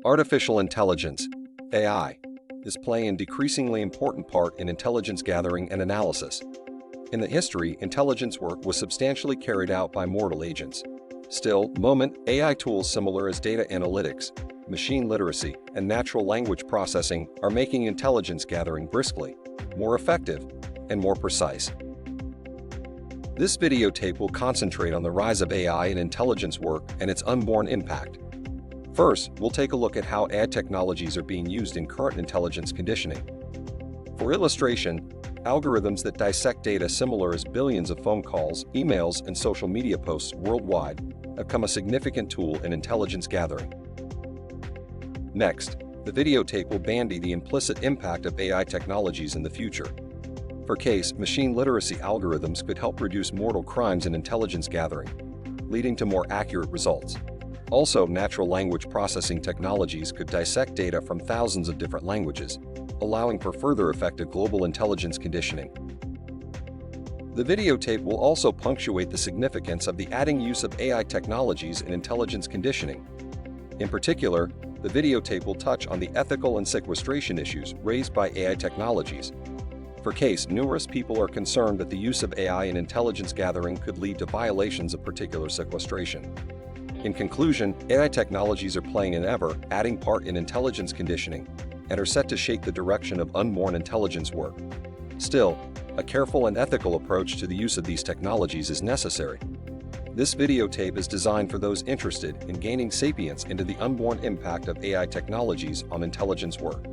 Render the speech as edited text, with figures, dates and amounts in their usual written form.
Artificial intelligence, AI, is playing a decreasingly important part in intelligence gathering and analysis. In the history, intelligence work was substantially carried out by mortal agents. Still, moment AI tools similar as data analytics, machine literacy, and natural language processing are making intelligence gathering briskly, more effective, and more precise. This videotape will concentrate on the rise of AI in intelligence work and its unborn impact. First, we'll take a look at how AI technologies are being used in current intelligence conditioning. For illustration, algorithms that dissect data similar as billions of phone calls, emails, and social media posts worldwide have become a significant tool in intelligence gathering. Next, the videotape will bandy the implicit impact of AI technologies in the future. For case, machine literacy algorithms could help reduce mortal crimes in intelligence gathering, leading to more accurate results. Also, natural language processing technologies could dissect data from thousands of different languages, allowing for further effective global intelligence conditioning. The videotape will also punctuate the significance of the adding use of AI technologies in intelligence conditioning. In particular, the videotape will touch on the ethical and sequestration issues raised by AI technologies. For case, numerous people are concerned that the use of AI in intelligence gathering could lead to violations of particular sequestration. In conclusion, AI technologies are playing an ever-adding part in intelligence conditioning and are set to shape the direction of unborn intelligence work. Still, a careful and ethical approach to the use of these technologies is necessary. This videotape is designed for those interested in gaining sapience into the unborn impact of AI technologies on intelligence work.